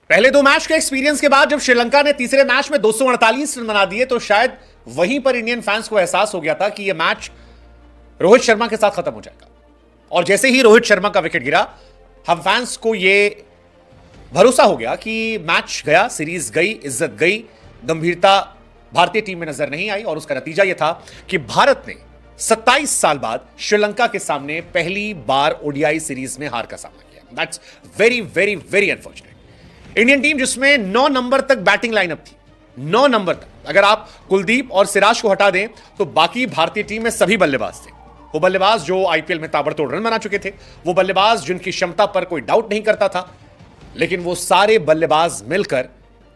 पहले दो मैच के एक्सपीरियंस के बाद जब श्रीलंका ने तीसरे मैच में 248 रन बना दिए तो शायद वहीं पर इंडियन फैंस को एहसास हो गया था कि यह मैच रोहित शर्मा के साथ खत्म हो जाएगा। और जैसे ही रोहित शर्मा का विकेट गिरा, हम फैंस को यह भरोसा हो गया कि मैच गया, सीरीज गई, इज्जत गई, गंभीरता भारतीय टीम में नजर नहीं आई। और उसका नतीजा यह था कि भारत ने 27 साल बाद श्रीलंका के सामने पहली बार ओडीआई सीरीज में हार का सामना किया। That's very very very unfortunate. Indian team जिसमें 9 नंबर तक बैटिंग लाइनअप थी, 9 नंबर तक, अगर आप कुलदीप और सिराज को हटा दें तो बाकी भारतीय टीम में सभी बल्लेबाज थे। वो बल्लेबाज जो आईपीएल में ताबड़तोड़ रन बना चुके थे, वो बल्लेबाज जिनकी क्षमता पर कोई डाउट नहीं करता था, लेकिन वो सारे बल्लेबाज मिलकर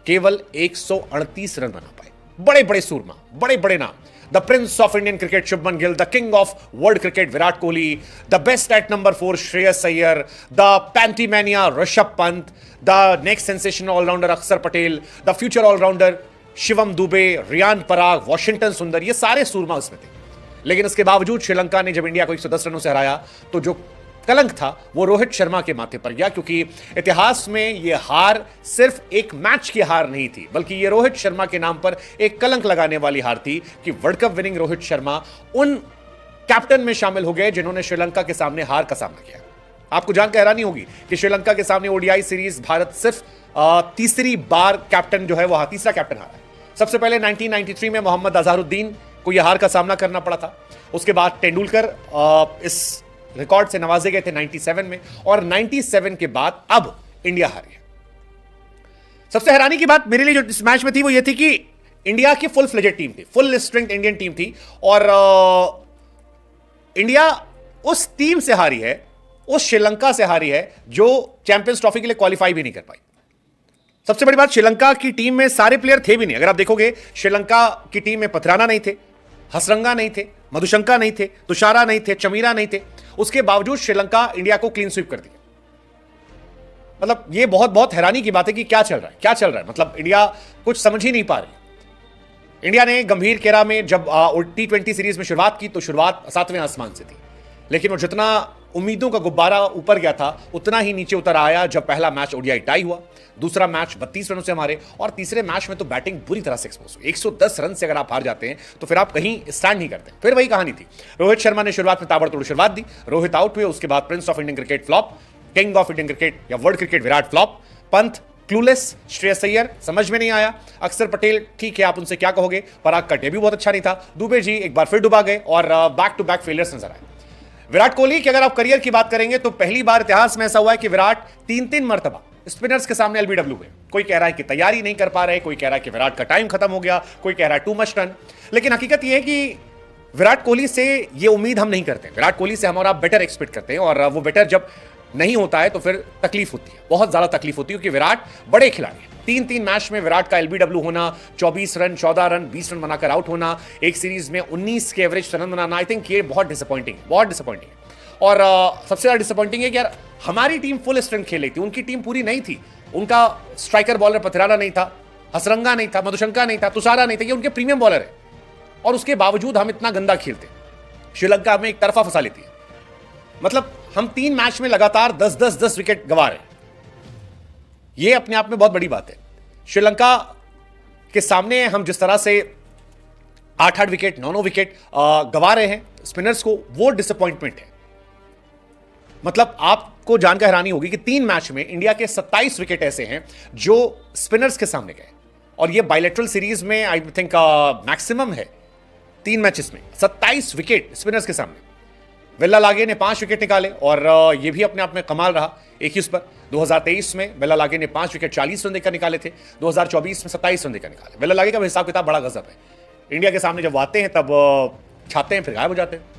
केवल 138 रन बना पाए। बड़े बड़े सूरमा, बड़े बड़े नाम, the prince of Indian cricket Shubman Gill, the king of world cricket Virat Kohli, the best at number 4 Shreyas Iyer, the पैंटीमैनिया Rishabh Pant, the next sensational all rounder Axar Patel, the future all rounder Shivam Dube, Riyan Parag, Washington Sundar, ये सारे सूरमा उसमें थे। लेकिन इसके बावजूद श्रीलंका ने जब इंडिया को 110 रनों से हराया तो जो कलंक था वो रोहित शर्मा के माथे पर गया, क्योंकि इतिहास में यह हार सिर्फ एक मैच की हार नहीं थी, बल्कि यह रोहित शर्मा के नाम पर एक कलंक लगाने वाली हार थी कि world cup winning Rohit Sharma उन कैप्टन में शामिल हो गए जिन्होंने श्रीलंका के सामने हार का सामना किया। आपको जानकर हैरानी होगी कि श्रीलंका के सामने ओडीआई सीरीज भारत सिर्फ तीसरी बार कैप्टन जो है वो तीसरा कैप्टन हारा है। सबसे पहले 1993 में मोहम्मद अजहरुद्दीन को यह हार का सामना करना पड़ा था। उसके बाद तेंदुलकर इस रिकॉर्ड से नवाजे गए थे 97 में, और 97 के बाद अब इंडिया हारी है। सबसे हैरानी की बात मेरे लिए जो इस मैच में थी वो ये थी कि इंडिया की फुल फ्लेजेड टीम थी, फुल स्ट्रेंथ इंडियन टीम थी, और इंडिया उस टीम से हारी है, उस श्रीलंका से हारी है जो चैंपियंस ट्रॉफी के लिए क्वालिफाई भी नहीं कर पाई। सबसे बड़ी बात, श्रीलंका की टीम में सारे प्लेयर थे भी नहीं। अगर आप देखोगे श्रीलंका की टीम में पथराना नहीं थे, हसरंगा नहीं थे, मधुशंका नहीं थे, तुषारा नहीं थे, चमीरा नहीं थे। उसके बावजूद श्रीलंका इंडिया को क्लीन स्वीप कर दिया। मतलब यह बहुत बहुत हैरानी की बात है कि क्या चल रहा है, क्या चल रहा है। मतलब इंडिया कुछ समझ ही नहीं पा रही। इंडिया ने गंभीर केरा में जब T20 सीरीज में शुरुआत की तो शुरुआत 7वें आसमान से थी, लेकिन वो जितना उम्मीदों का गुब्बारा ऊपर गया था उतना ही नीचे उतर आया जब पहला मैच ओडीआई टाई हुआ, दूसरा मैच 32 रनों से हमारे, और तीसरे मैच में तो बैटिंग बुरी तरह से एक्सपोज हुई। 110 रन से अगर आप हार जाते हैं तो फिर आप कहीं स्टैंड नहीं करते। फिर वही कहानी थी, रोहित शर्मा ने शुरुआत में ताबड़तोड़ शुरुआत दी, रोहित आउट हुए, उसके बाद prince of Indian cricket flop, king of Indian cricket या world cricket Virat flop, Pant clueless, Shreyas Iyer समझ में नहीं आया, अक्षर पटेल ठीक है आप उनसे क्या कहोगे, पराग का डेब्यू बहुत अच्छा नहीं था, दुबे जी एक बार फिर डुबा गए, और बैक टू बैक फेलियर्स नजर आए। विराट कोहली की अगर आप करियर की बात करेंगे तो पहली बार इतिहास में ऐसा हुआ है कि विराट 3-3 मरतबा स्पिनर्स के सामने एलबीडब्ल्यू हुए। कोई कह रहा है कि तैयारी नहीं कर पा रहे, कोई कह रहा है कि विराट का टाइम खत्म हो गया, कोई कह रहा है टू मच रन। लेकिन हकीकत यह है कि विराट कोहली से यह उम्मीद हम नहीं करते। विराट कोहली से हम और आप बेटर एक्सपेक्ट करते हैं, और वो बेटर जब नहीं होता है तो फिर तकलीफ होती है, बहुत ज्यादा तकलीफ होती है, क्योंकि विराट बड़े खिलाड़ी हैं। 3-3 मैच में विराट का एलबीडब्ल्यू होना, 24 रन, 14 रन, 20 रन बनाकर आउट होना, एक सीरीज में 19 के average run banana, I think ये बहुत डिसअपॉइंटिंग, बहुत डिसअपॉइंटिंग। और सबसे ज्यादा डिसअपॉइंटिंग है कि यार हमारी टीम फुल स्ट्रेंथ खेल रही थी, उनकी टीम पूरी नहीं थी। उनका स्ट्राइकर बॉलर पथराना नहीं था, हसरंगा नहीं था, मधुशंका नहीं था, तुषारा नहीं था, ये उनके प्रीमियम बॉलर है, और उसके बावजूद हम इतना गंदा खेलते। श्रीलंका हमें एक तरफा फंसा लेती है। मतलब हम 3 मैच में लगातार 10-10 विकेट गंवा रहे हैं। यह अपने आप में बहुत बड़ी बात है। श्रीलंका के सामने हम जिस तरह से 8-8 विकेट, 9-9 विकेट गंवा रहे हैं स्पिनर्स को, वो डिसअपॉइंटमेंट है। मतलब आपको जानकर हैरानी होगी कि 3 मैच में इंडिया के 27 विकेट ऐसे हैं जो स्पिनर्स के सामने गए, और ये बायलैटरल सीरीज में आई थिंक मैक्सिमम है। 3 मैचेस में 27 विकेट स्पिनर्स के सामने। वेल्ला लागे ने 5 विकेट निकाले, और ये भी अपने आप में कमाल रहा। एक ही उस पर 2023 में वेल्ला लागे ने 5 विकेट 40 रन देकर निकाले थे, 2024 में 27 रन देकर निकाले। वेल्ला लागे का हिसाब किताब बड़ा गजब है। इंडिया के सामने जब वो आते हैं तब छाते हैं, फिर गायब हो जाते हैं।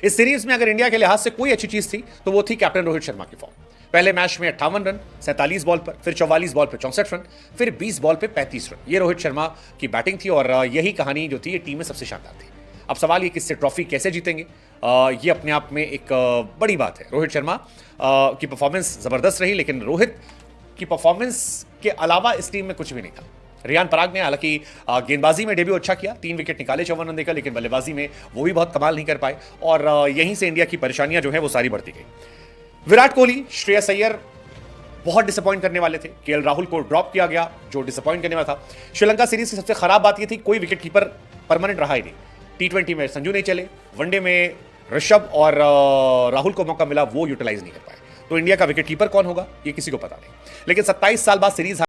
इस सीरीज में अगर इंडिया के लिहाज से कोई अच्छी चीज थी तो वो थी कैप्टन रोहित शर्मा की फॉर्म। पहले मैच में 58 रन 47 बॉल पर, फिर 44 बॉल पर 64 रन, फिर 20 बॉल पे 35 रन। ये रोहित शर्मा की बैटिंग थी, और यही कहानी जो थी ये टीम में सबसे शानदार थी। अब सवाल ये किससे ट्रॉफी कैसे जीतेंगे, ये अपने आप में एक बड़ी बात है। रोहित शर्मा की परफॉर्मेंस जबरदस्त रही, लेकिन रोहित की परफॉर्मेंस के अलावा इस टीम में कुछ भी नहीं था। रियान पराग ने हालांकि गेंदबाजी में डेब्यू अच्छा किया, 3 विकेट निकाले 54 रन देकर, लेकिन बल्लेबाजी में वो भी बहुत कमाल नहीं कर पाए, और यहीं से इंडिया की परेशानियां जो है वो सारी बढ़ती गई। विराट कोहली, श्रेयस अय्यर बहुत डिसअपॉइंट करने वाले थे। केएल राहुल को ड्रॉप किया गया, जो डिसअपॉइंट करने वाला था। श्रीलंका सीरीज की सबसे खराब बात यह थी, कोई विकेट कीपर परमानेंट रहा ही नहीं। T20 में संजू नहीं चले, वनडे में ऋषभ और राहुल को मौका मिला, वो यूटिलाइज नहीं कर पाए। तो इंडिया का विकेट कीपर कौन होगा, ये किसी को पता नहीं। लेकिन 27 साल बाद सीरीज